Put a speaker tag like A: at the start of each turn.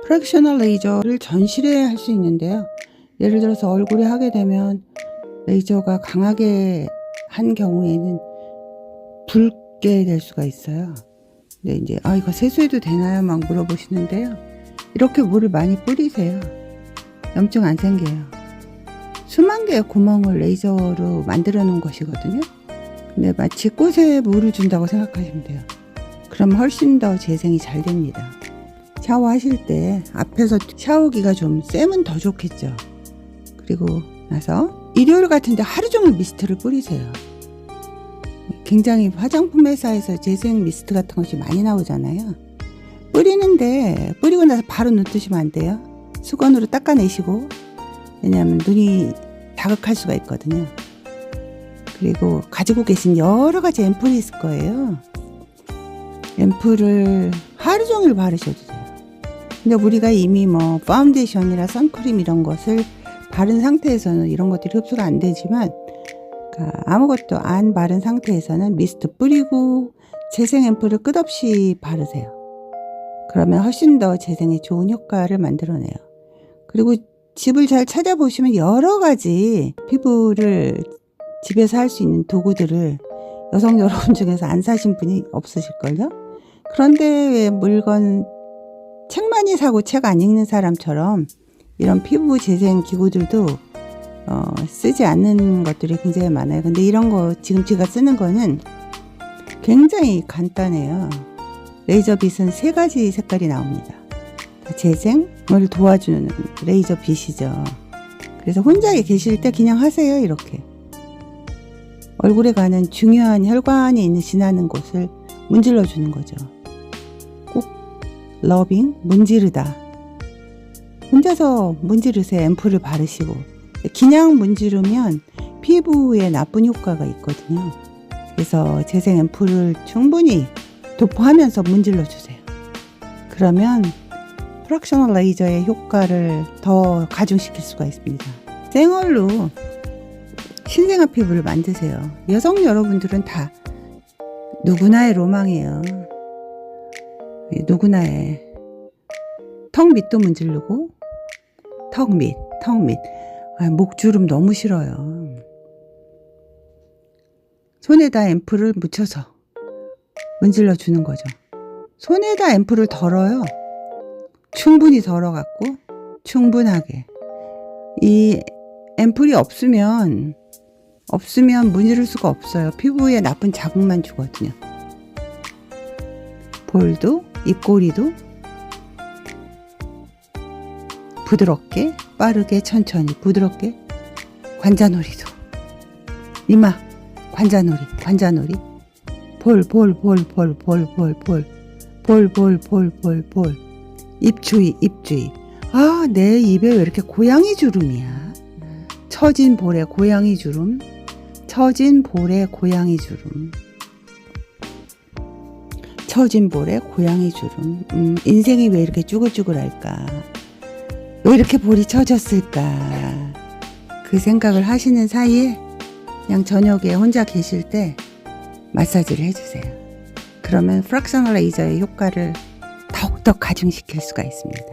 A: 프랙셔널 레이저를 전실에 할 수 있는데요. 예를 들어서 얼굴에 하게 되면 레이저가 강하게 한 경우에는 붉게 될 수가 있어요. 근데 이제 이거 세수해도 되나요? 막 물어보시는데요. 이렇게 물을 많이 뿌리세요. 염증 안 생겨요. 수만 개의 구멍을 레이저로 만들어 놓은 것이거든요. 근데 마치 꽃에 물을 준다고 생각하시면 돼요. 그럼 훨씬 더 재생이 잘 됩니다. 샤워하실 때 앞에서 샤워기가 좀 쐬면 더 좋겠죠. 그리고 나서 일요일 같은데 하루 종일 미스트를 뿌리세요. 굉장히 화장품 회사에서 재생 미스트 같은 것이 많이 나오잖아요. 뿌리는데 뿌리고 나서 바로 눈 뜨시면 안 돼요. 수건으로 닦아내시고, 왜냐하면 눈이 자극할 수가 있거든요. 그리고 가지고 계신 여러 가지 앰플이 있을 거예요. 앰플을 하루 종일 바르셔도 돼요. 근데 우리가 이미 파운데이션이나 선크림 이런 것을 바른 상태에서는 이런 것들이 흡수가 안 되지만, 아무것도 안 바른 상태에서는 미스트 뿌리고 재생 앰플을 끝없이 바르세요. 그러면 훨씬 더 재생에 좋은 효과를 만들어내요. 그리고 집을 잘 찾아보시면 여러 가지 피부를 집에서 할 수 있는 도구들을 여성 여러분 중에서 안 사신 분이 없으실걸요? 그런데 왜 물건 책 많이 사고 책 안 읽는 사람처럼 이런 피부 재생 기구들도 쓰지 않는 것들이 굉장히 많아요. 근데 이런 거 지금 제가 쓰는 거는 굉장히 간단해요. 레이저 빛은 3가지 색깔이 나옵니다. 재생을 도와주는 레이저 빛이죠. 그래서 혼자 계실 때 그냥 하세요. 이렇게 얼굴에 가는 중요한 혈관이 있는 지나는 곳을 문질러 주는 거죠. 꼭 러빙, 문지르다. 혼자서 문지르세요. 앰플을 바르시고. 그냥 문지르면 피부에 나쁜 효과가 있거든요. 그래서 재생 앰플을 충분히 도포하면서 문질러 주세요. 그러면 프랙셔널 레이저의 효과를 더 가중시킬 수가 있습니다. 생얼로 신생아 피부를 만드세요. 여성 여러분들은 다 누구나의 로망이에요. 누구나의 턱 밑도 문지르고 턱 밑. 목주름 너무 싫어요. 손에다 앰플을 묻혀서 문질러 주는 거죠. 손에다 앰플을 덜어요. 충분히 덜어갖고 충분하게. 이 앰플이 없으면 문지를 수가 없어요. 피부에 나쁜 자극만 주거든요. 볼도 입꼬리도 부드럽게, 빠르게, 천천히, 부드럽게. 관자놀이도. 이마, 관자놀이. 볼. 입 주위. 내 입에 왜 이렇게 고양이 주름이야. 처진 볼에 고양이 주름. 인생이 왜 이렇게 쭈글쭈글할까? 왜 이렇게 볼이 처졌을까? 그 생각을 하시는 사이에 그냥 저녁에 혼자 계실 때 마사지를 해주세요. 그러면 프랙셔널 레이저의 효과를 더욱더 가중시킬 수가 있습니다.